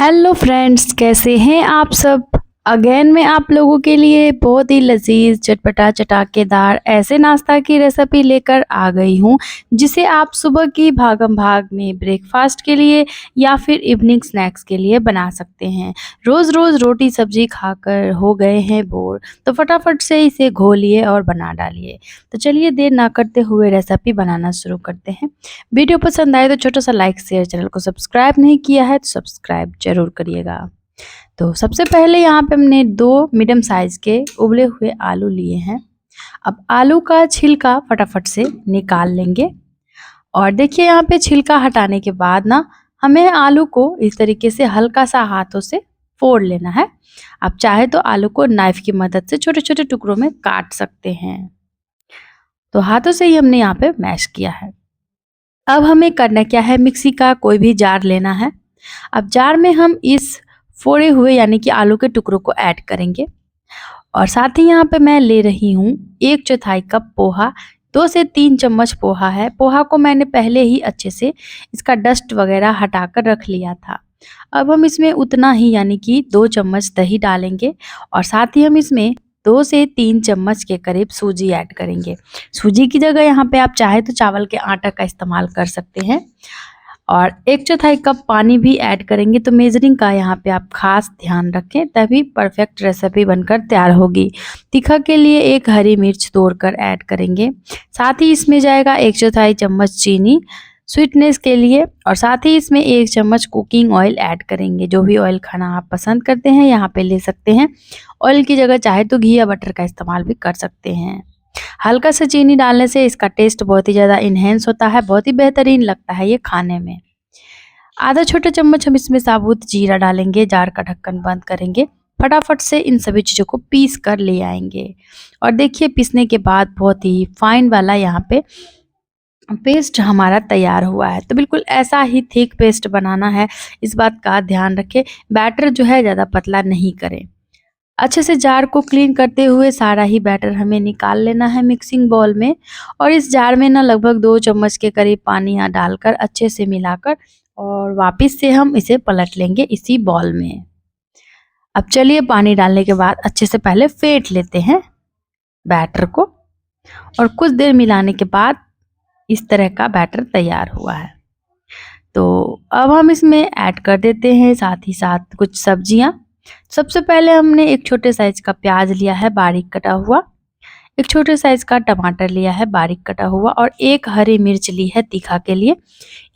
Hello friends, कैसे हैं आप सब। अगेन मैं आप लोगों के लिए बहुत ही लजीज चटपटा चटाकेदार ऐसे नाश्ता की रेसिपी लेकर आ गई हूं, जिसे आप सुबह की भागम भाग में ब्रेकफास्ट के लिए या फिर इवनिंग स्नैक्स के लिए बना सकते हैं। रोज़ रोज़ रोटी सब्जी खाकर हो गए हैं बोर, तो फटाफट से इसे घोलिए और बना डालिए। तो चलिए देर ना करते हुए रेसिपी बनाना शुरू करते हैं। वीडियो पसंद आए तो छोटा सा लाइक शेयर, चैनल को सब्सक्राइब नहीं किया है तो सब्सक्राइब जरूर करिएगा। तो सबसे पहले यहाँ पे हमने 2 मीडियम साइज के उबले हुए आलू लिए हैं। अब आलू का छिलका फटाफट से निकाल लेंगे और देखिए यहाँ पे छिलका हटाने के बाद ना हमें आलू को इस तरीके से हल्का सा हाथों से फोड़ लेना है। आप चाहे तो आलू को नाइफ की मदद से छोटे छोटे टुकड़ों में काट सकते हैं। तो हाथों से ही हमने यहाँ पे मैश किया है। अब हमें करना क्या है, मिक्सी का कोई भी जार लेना है। अब जार में हम इस फोड़े हुए यानी कि आलू के टुकड़ों को ऐड करेंगे और साथ ही यहाँ पे मैं ले रही हूँ 1/4 कप पोहा। 2 से 3 चम्मच पोहा है। पोहा को मैंने पहले ही अच्छे से इसका डस्ट वगैरह हटाकर रख लिया था। अब हम इसमें उतना ही यानी कि 2 चम्मच दही डालेंगे और साथ ही हम इसमें 2 से 3 चम्मच के करीब सूजी ऐड करेंगे। सूजी की जगह यहाँ पे आप चाहे तो चावल के आटा का इस्तेमाल कर सकते हैं और 1/4 कप पानी भी ऐड करेंगे। तो मेजरिंग का यहाँ पे आप खास ध्यान रखें, तभी परफेक्ट रेसिपी बनकर तैयार होगी। तीखा के लिए 1 हरी मिर्च तोड़कर ऐड करेंगे। साथ ही इसमें जाएगा 1/4 चम्मच चीनी स्वीटनेस के लिए और साथ ही इसमें 1 चम्मच कुकिंग ऑयल ऐड करेंगे। जो भी ऑयल खाना आप पसंद करते हैं यहाँ पे ले सकते हैं। ऑयल की जगह चाहे तो घी या बटर का इस्तेमाल भी कर सकते हैं। हल्का सा चीनी डालने से इसका टेस्ट बहुत ही ज़्यादा इन्हेंस होता है, बहुत ही बेहतरीन लगता है ये खाने में। आधा छोटा चम्मच हम इसमें साबुत जीरा डालेंगे। जार का ढक्कन बंद करेंगे। फटाफट से इन सभी चीज़ों को पीस कर ले आएंगे और देखिए पीसने के बाद बहुत ही फाइन वाला यहाँ पे पेस्ट हमारा तैयार हुआ है। तो बिल्कुल ऐसा ही थिक पेस्ट बनाना है, इस बात का ध्यान रखें। बैटर जो है ज़्यादा पतला नहीं करें। अच्छे से जार को क्लीन करते हुए सारा ही बैटर हमें निकाल लेना है मिक्सिंग बाउल में और इस जार में ना लगभग 2 चम्मच के करीब पानी यहाँ डालकर अच्छे से मिलाकर और वापस से हम इसे पलट लेंगे इसी बाउल में। अब चलिए पानी डालने के बाद अच्छे से पहले फेंट लेते हैं बैटर को और कुछ देर मिलाने के बाद इस तरह का बैटर तैयार हुआ है। तो अब हम इसमें ऐड कर देते हैं साथ ही साथ कुछ सब्जियां। सबसे पहले हमने एक छोटे साइज का प्याज लिया है बारीक कटा हुआ, एक छोटे साइज का टमाटर लिया है बारीक कटा हुआ और 1 हरी मिर्च ली है तीखा के लिए।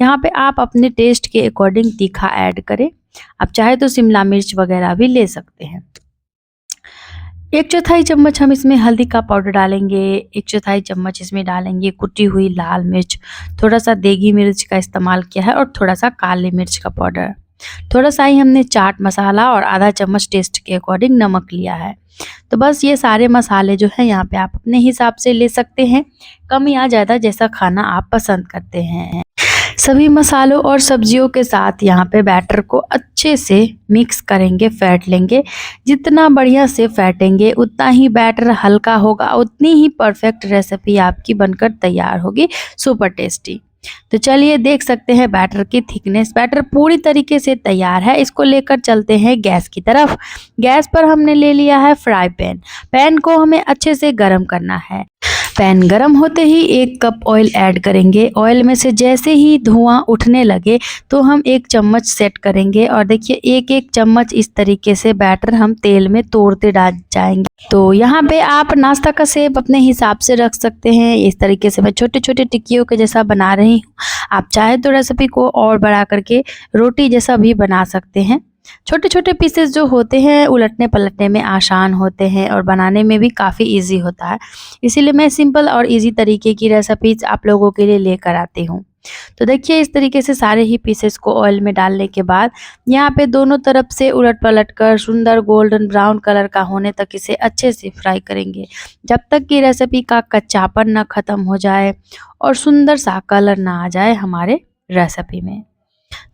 यहाँ पे आप अपने टेस्ट के अकॉर्डिंग तीखा ऐड करें। आप चाहे तो शिमला मिर्च वगैरह भी ले सकते हैं। 1/4 चम्मच हम इसमें हल्दी का पाउडर डालेंगे। 1/4 चम्मच इसमें डालेंगे कुटी हुई लाल मिर्च। थोड़ा सा देगी मिर्च का इस्तेमाल किया है और थोड़ा सा काली मिर्च का पाउडर। थोड़ा सा ही हमने चाट मसाला और आधा चम्मच टेस्ट के अकॉर्डिंग नमक लिया है। तो बस ये सारे मसाले जो है यहाँ पे आप अपने हिसाब से ले सकते हैं, कम या ज़्यादा जैसा खाना आप पसंद करते हैं। सभी मसालों और सब्जियों के साथ यहाँ पे बैटर को अच्छे से मिक्स करेंगे, फेंट लेंगे। जितना बढ़िया से फेंटेंगे उतना ही बैटर हल्का होगा, उतनी ही परफेक्ट रेसिपी आपकी बनकर तैयार होगी, सुपर टेस्टी। तो चलिए देख सकते हैं बैटर की थिकनेस। बैटर पूरी तरीके से तैयार है। इसको लेकर चलते हैं गैस की तरफ। गैस पर हमने ले लिया है फ्राई पैन। पैन को हमें अच्छे से गर्म करना है। पैन गरम होते ही 1 कप ऑयल ऐड करेंगे। ऑयल में से जैसे ही धुआं उठने लगे तो हम 1 चम्मच सेट करेंगे और देखिए 1-1 चम्मच इस तरीके से बैटर हम तेल में तोड़ते डाल जाएंगे। तो यहाँ पे आप नाश्ता का शेप अपने हिसाब से रख सकते हैं। इस तरीके से मैं छोटे छोटे टिक्कियों के जैसा बना रही हूँ। आप चाहे तो रेसिपी को और बड़ा करके रोटी जैसा भी बना सकते हैं। छोटे छोटे पीसेस जो होते हैं उलटने पलटने में आसान होते हैं और बनाने में भी काफ़ी इजी होता है। इसीलिए मैं सिंपल और इजी तरीके की रेसिपीज आप लोगों के लिए लेकर आती हूँ। तो देखिए इस तरीके से सारे ही पीसेस को ऑयल में डालने के बाद यहाँ पे दोनों तरफ से उलट पलट कर सुंदर गोल्डन ब्राउन कलर का होने तक इसे अच्छे से फ्राई करेंगे, जब तक कि रेसिपी का कच्चापन ना ख़त्म हो जाए और सुंदर सा कलर ना आ जाए हमारे रेसिपी में।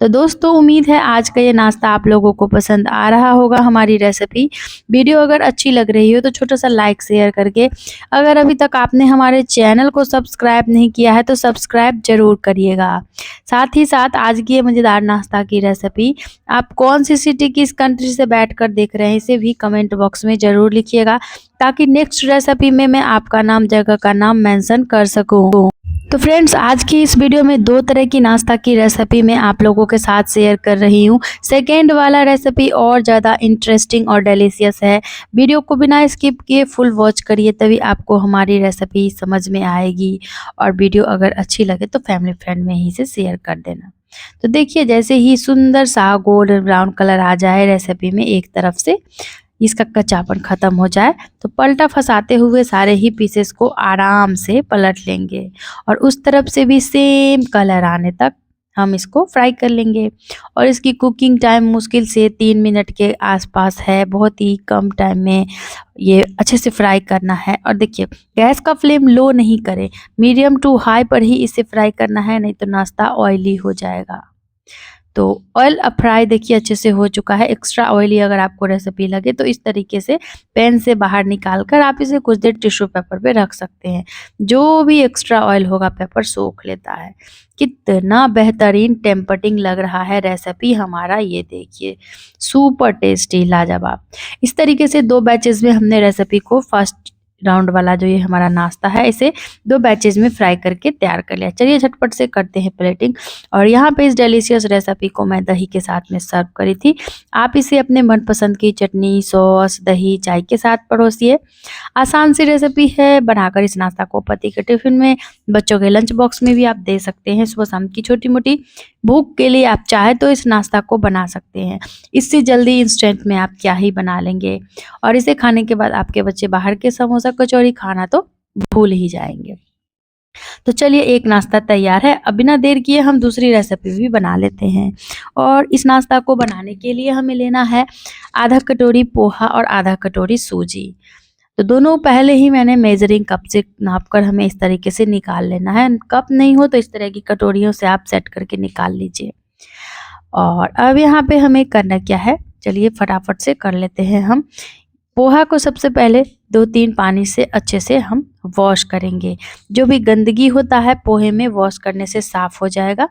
तो दोस्तों उम्मीद है आज का ये नाश्ता आप लोगों को पसंद आ रहा होगा हमारी रेसिपी। वीडियो अगर अच्छी लग रही हो तो छोटा-सा लाइक शेयर करके, अगर अभी तक आपने हमारे चैनल को सब्सक्राइब नहीं किया है तो सब्सक्राइब ज़रूर करिएगा। साथ ही साथ आज की ये मज़ेदार नाश्ता की रेसिपी आप कौन-सी सिटी किस कंट्री से बैठकर देख रहे हैं इसे भी कमेंट बॉक्स में ज़रूर लिखिएगा, ताकि नेक्स्ट रेसिपी में मैं आपका नाम, जगह का नाम मेंशन कर सकूँ। तो फ्रेंड्स आज की इस वीडियो में 2 तरह की नाश्ता की रेसिपी मैं आप लोगों के साथ शेयर कर रही हूँ। सेकेंड वाला रेसिपी और ज़्यादा इंटरेस्टिंग और डिलीशियस है। वीडियो को बिना स्किप किए फुल वॉच करिए, तभी आपको हमारी रेसिपी समझ में आएगी। और वीडियो अगर अच्छी लगे तो फैमिली फ्रेंड में ही से शेयर कर देना। तो देखिए जैसे ही सुंदर सा गोल्डन ब्राउन कलर आ जाए रेसिपी में, एक तरफ से इसका कच्चापन खत्म हो जाए तो पलटा फंसाते हुए सारे ही पीसेस को आराम से पलट लेंगे और उस तरफ से भी सेम कलर आने तक हम इसको फ्राई कर लेंगे। और इसकी कुकिंग टाइम मुश्किल से 3 मिनट के आसपास है, बहुत ही कम टाइम में ये अच्छे से फ्राई करना है। और देखिए गैस का फ्लेम लो नहीं करें, मीडियम टू हाई पर ही इसे फ्राई करना है, नहीं तो नाश्ता ऑयली हो जाएगा। तो ऑयल अब फ्राई देखिए अच्छे से हो चुका है। एक्स्ट्रा ऑयली अगर आपको रेसिपी लगे तो इस तरीके से पैन से बाहर निकाल कर आप इसे कुछ देर टिश्यू पेपर पे रख सकते हैं। जो भी एक्स्ट्रा ऑयल होगा पेपर सोख लेता है। कितना बेहतरीन टेम्पटिंग लग रहा है रेसिपी हमारा, ये देखिए सुपर टेस्टी लाजवाब। इस तरीके से 2 बैचेस में हमने रेसिपी को फर्स्ट राउंड वाला जो ये हमारा नाश्ता है इसे 2 बैचेज में फ्राई करके तैयार कर लिया। चलिए झटपट से करते हैं प्लेटिंग। और यहाँ पे इस डिलीशियस रेसिपी को मैं दही के साथ में सर्व करी थी। आप इसे अपने मनपसंद की चटनी, सॉस, दही, चाय के साथ परोसिए। आसान सी रेसिपी है, बनाकर इस नाश्ता को पति के टिफिन में, बच्चों के लंच बॉक्स में भी आप दे सकते हैं। सुबह शाम की छोटी-मोटी भूख के लिए आप चाहे तो इस नाश्ता को बना सकते हैं। इससे जल्दी इंस्टेंट में आप क्या ही बना लेंगे। और इसे खाने के बाद आपके बच्चे बाहर के समोसा कचौड़ी खाना तो भूल ही जाएंगे। तो चलिए एक नाश्ता तैयार है। अब बिना देर किए हम दूसरी रेसिपी भी बना लेते हैं। और इस नाश्ता को बनाने के लिए हमें लेना है आधा कटोरी पोहा और आधा कटोरी सूजी। तो दोनों पहले ही मैंने मेजरिंग कप से नापकर हमें इस तरीके से निकाल लेना है। कप नहीं हो तो इस तरह की कटोरियों से आप सेट करके निकाल लीजिए। और अब यहाँ पे हमें करना क्या है, चलिए फटाफट से कर लेते हैं हम। पोहा को सबसे पहले 2-3 पानी से अच्छे से हम वॉश करेंगे। जो भी गंदगी होता है पोहे में वॉश करने से साफ हो जाएगा।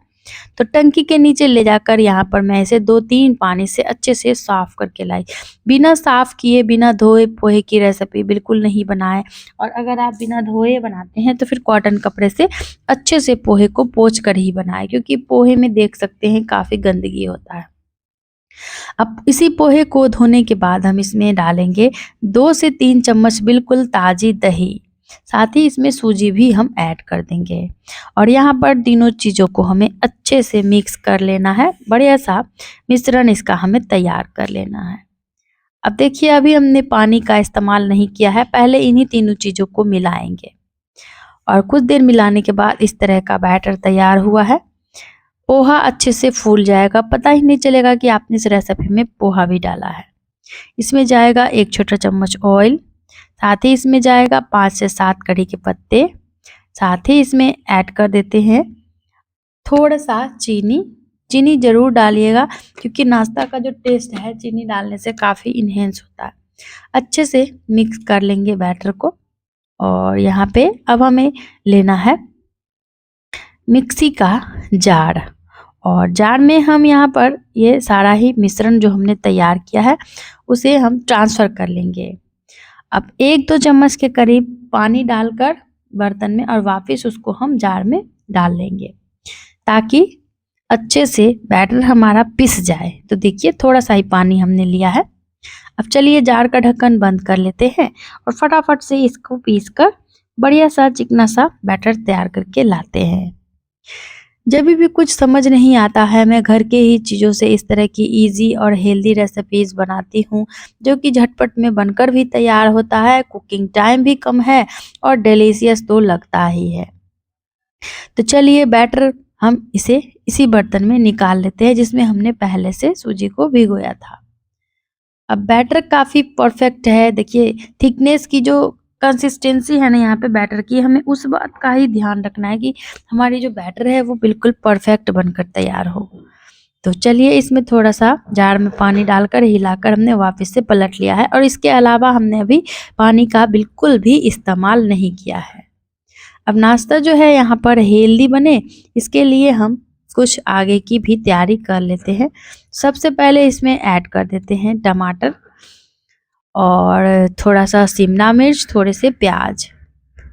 तो टंकी के नीचे ले जाकर यहाँ पर मैं इसे 2-3 पानी से अच्छे से साफ करके लाई। बिना साफ किए, बिना धोए पोहे की रेसिपी बिल्कुल नहीं बनाएं। और अगर आप बिना धोए बनाते हैं तो फिर कॉटन कपड़े से अच्छे से पोहे को पोंछ कर ही बनाएं, क्योंकि पोहे में देख सकते हैं काफ़ी गंदगी होता है। अब इसी पोहे को धोने के बाद हम इसमें डालेंगे 2 से 3 चम्मच बिल्कुल ताज़ी दही। साथ ही इसमें सूजी भी हम ऐड कर देंगे। और यहाँ पर तीनों चीज़ों को हमें अच्छे से मिक्स कर लेना है। बढ़िया सा मिश्रण इसका हमें तैयार कर लेना है। अब देखिए अभी हमने पानी का इस्तेमाल नहीं किया है, पहले इन्हीं तीनों चीज़ों को मिलाएंगे। और कुछ देर मिलाने के बाद इस तरह का बैटर तैयार हुआ है। पोहा अच्छे से फूल जाएगा, पता ही नहीं चलेगा कि आपने इस रेसिपी में पोहा भी डाला है। इसमें जाएगा 1 छोटा चम्मच ऑयल, साथ ही इसमें जाएगा 5 से 7 कड़ी के पत्ते। साथ ही इसमें ऐड कर देते हैं थोड़ा सा चीनी। चीनी ज़रूर डालिएगा, क्योंकि नाश्ता का जो टेस्ट है चीनी डालने से काफ़ी इन्हेंस होता है। अच्छे से मिक्स कर लेंगे बैटर को। और यहाँ पे अब हमें लेना है मिक्सी का जार। और जार में हम यहाँ पर ये सारा ही मिश्रण जो हमने तैयार किया है उसे हम ट्रांसफ़र कर लेंगे। अब 1-2 चम्मच के करीब पानी डालकर बर्तन में और वापस उसको हम जार में डाल लेंगे, ताकि अच्छे से बैटर हमारा पिस जाए। तो देखिए थोड़ा सा ही पानी हमने लिया है। अब चलिए जार का ढक्कन बंद कर लेते हैं और फटाफट से इसको पीस कर बढ़िया सा चिकना सा बैटर तैयार करके लाते हैं। जब भी कुछ समझ नहीं आता है, मैं घर के ही चीज़ों से इस तरह की इजी और हेल्दी रेसिपीज़ बनाती हूँ, जो कि झटपट में बनकर भी तैयार होता है, कुकिंग टाइम भी कम है और डिलीशियस तो लगता ही है। तो चलिए बैटर हम इसे इसी बर्तन में निकाल लेते हैं जिसमें हमने पहले से सूजी को भिगोया था। अब बैटर काफ़ी परफेक्ट है। देखिए थिकनेस की जो कंसिस्टेंसी है ना यहाँ पे बैटर की, हमें उस बात का ही ध्यान रखना है कि हमारी जो बैटर है वो बिल्कुल परफेक्ट बनकर तैयार हो। तो चलिए इसमें थोड़ा सा जार में पानी डालकर हिलाकर हमने वापस से पलट लिया है और इसके अलावा हमने अभी पानी का बिल्कुल भी इस्तेमाल नहीं किया है। अब नाश्ता जो है यहाँ पर हेल्दी बने, इसके लिए हम कुछ आगे की भी तैयारी कर लेते हैं। सबसे पहले इसमें ऐड कर देते हैं टमाटर और थोड़ा सा शिमला मिर्च, थोड़े से प्याज।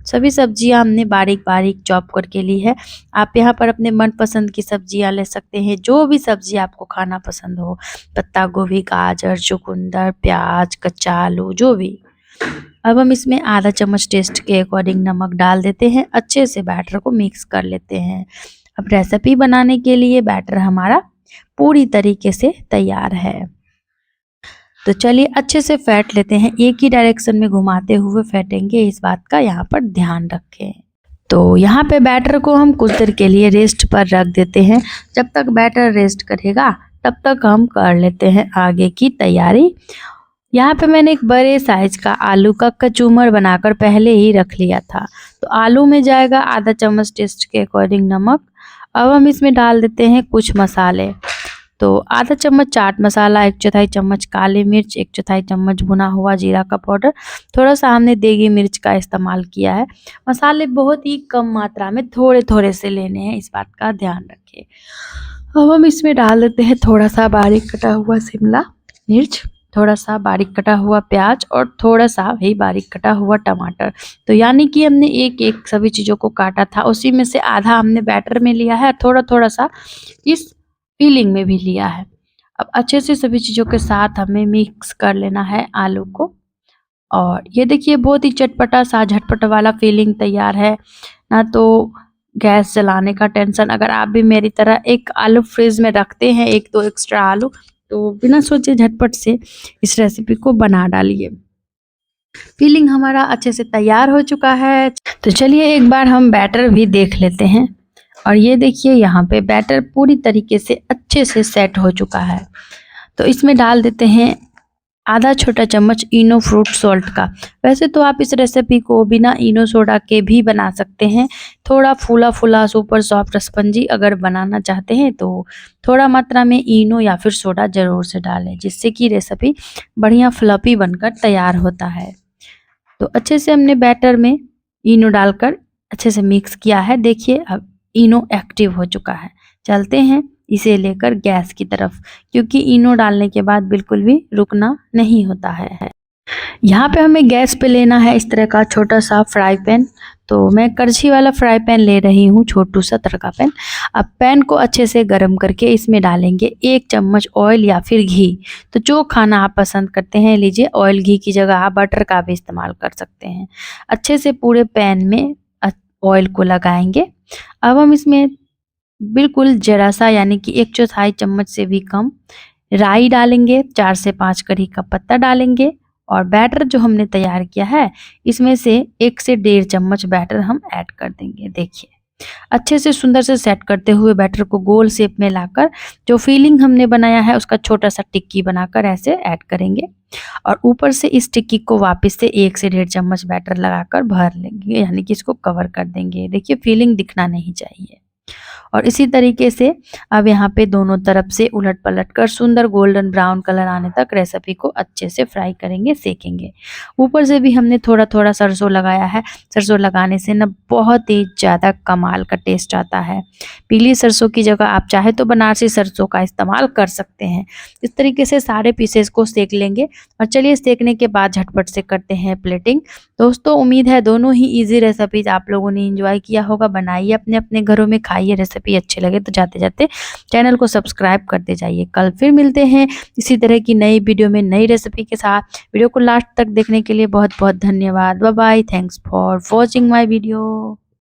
सभी सब्जियां हमने बारीक बारीक चॉप करके ली है। आप यहाँ पर अपने मनपसंद की सब्जियां ले सकते हैं, जो भी सब्जी आपको खाना पसंद हो, पत्ता गोभी, गाजर, चुकंदर, प्याज, कच्चा आलू, जो भी। अब हम इसमें आधा चम्मच टेस्ट के अकॉर्डिंग नमक डाल देते हैं। अच्छे से बैटर को मिक्स कर लेते हैं। अब रेसिपी बनाने के लिए बैटर हमारा पूरी तरीके से तैयार है। तो चलिए अच्छे से फेंट लेते हैं। एक ही डायरेक्शन में घुमाते हुए फेंटेंगे, इस बात का यहाँ पर ध्यान रखें। तो यहाँ पे बैटर को हम कुछ देर के लिए रेस्ट पर रख देते हैं। जब तक बैटर रेस्ट करेगा तब तक हम कर लेते हैं आगे की तैयारी। यहाँ पे मैंने एक बड़े साइज का आलू का कचूमर बनाकर पहले ही रख लिया था। तो आलू में जाएगा आधा चम्मच टेस्ट के अकॉर्डिंग नमक। अब हम इसमें डाल देते हैं कुछ मसाले। तो आधा चम्मच चाट मसाला, 1/4 चम्मच काली मिर्च, 1/4 चम्मच भुना हुआ जीरा का पाउडर, थोड़ा सा हमने देगी मिर्च का इस्तेमाल किया है। मसाले बहुत ही कम मात्रा में थोड़े थोड़े से लेने हैं, इस बात का ध्यान रखिए। अब हम इसमें डाल देते हैं थोड़ा सा बारीक कटा हुआ शिमला मिर्च, थोड़ा सा बारीक कटा हुआ प्याज और थोड़ा सा भी बारीक कटा हुआ टमाटर। तो यानी कि हमने एक एक सभी चीज़ों को काटा था, उसी में से आधा हमने बैटर में लिया है, थोड़ा थोड़ा सा इस फिलिंग में भी लिया है। अब अच्छे से सभी चीज़ों के साथ हमें मिक्स कर लेना है आलू को। और ये देखिए बहुत ही चटपटा सा झटपट वाला फिलिंग तैयार है ना। तो गैस जलाने का टेंशन, अगर आप भी मेरी तरह एक आलू फ्रिज में रखते हैं, 1-2 एक्स्ट्रा आलू, तो बिना सोचे झटपट से इस रेसिपी को बना डालिए। फिलिंग हमारा अच्छे से तैयार हो चुका है। तो चलिए एक बार हम बैटर भी देख लेते हैं। और ये देखिए यहाँ पे बैटर पूरी तरीके से अच्छे से सेट हो चुका है। तो इसमें डाल देते हैं आधा छोटा चम्मच इनो फ्रूट सॉल्ट का। वैसे तो आप इस रेसिपी को बिना इनो सोडा के भी बना सकते हैं। थोड़ा फूला फूला सुपर सॉफ्ट स्पंजी अगर बनाना चाहते हैं तो थोड़ा मात्रा में इनो या फिर सोडा ज़रूर से डालें, जिससे कि रेसिपी बढ़िया फ्लफी बनकर तैयार होता है। तो अच्छे से हमने बैटर में इनो डालकर अच्छे से मिक्स किया है। देखिए अब इनो एक्टिव हो चुका है। चलते हैं इसे लेकर गैस की तरफ, क्योंकि इनो डालने के बाद बिल्कुल भी रुकना नहीं होता है। यहाँ पे हमें गैस पे लेना है इस तरह का छोटा सा फ्राई पैन। तो मैं करछी वाला फ्राई पैन ले रही हूँ, छोटू सा तड़का पैन। अब पैन को अच्छे से गर्म करके इसमें डालेंगे 1 चम्मच ऑयल या फिर घी। तो जो खाना आप पसंद करते हैं लीजिए, ऑयल घी की जगह आप बटर का भी इस्तेमाल कर सकते हैं। अच्छे से पूरे पैन में ऑयल को लगाएंगे। अब हम इसमें बिल्कुल जरा सा यानी कि 1/4 चम्मच से भी कम राई डालेंगे, 4 से 5 करी का पत्ता डालेंगे और बैटर जो हमने तैयार किया है इसमें से 1 से 1.5 चम्मच बैटर हम ऐड कर देंगे। देखिए अच्छे से सुंदर से सेट करते हुए बैटर को गोल शेप में लाकर जो फिलिंग हमने बनाया है उसका छोटा सा टिक्की बनाकर ऐसे ऐड करेंगे और ऊपर से इस टिक्की को वापस से 1 से 1.5 चम्मच बैटर लगाकर भर लेंगे, यानी कि इसको कवर कर देंगे। देखिए फिलिंग दिखना नहीं चाहिए। और इसी तरीके से अब यहाँ पे दोनों तरफ से उलट पलट कर सुंदर गोल्डन ब्राउन कलर आने तक रेसिपी को अच्छे से फ्राई करेंगे, सेकेंगे। ऊपर से भी हमने थोड़ा थोड़ा सरसों लगाया है। सरसों लगाने से ना बहुत ही ज़्यादा कमाल का टेस्ट आता है। पीली सरसों की जगह आप चाहे तो बनारसी सरसों का इस्तेमाल कर सकते हैं। इस तरीके से सारे पीसेस को सेक लेंगे और चलिए सेकने के बाद झटपट से करते हैं प्लेटिंग। दोस्तों उम्मीद है दोनों ही ईजी रेसिपीज आप लोगों ने एंजॉय किया होगा। बनाइए अपने अपने घरों में, खाइए। रेसिपी अच्छी लगे तो जाते जाते चैनल को सब्सक्राइब करते जाइए। कल फिर मिलते हैं इसी तरह की नई वीडियो में नई रेसिपी के साथ। वीडियो को लास्ट तक देखने के लिए बहुत बहुत धन्यवाद। Bye bye. Thanks for watching my video.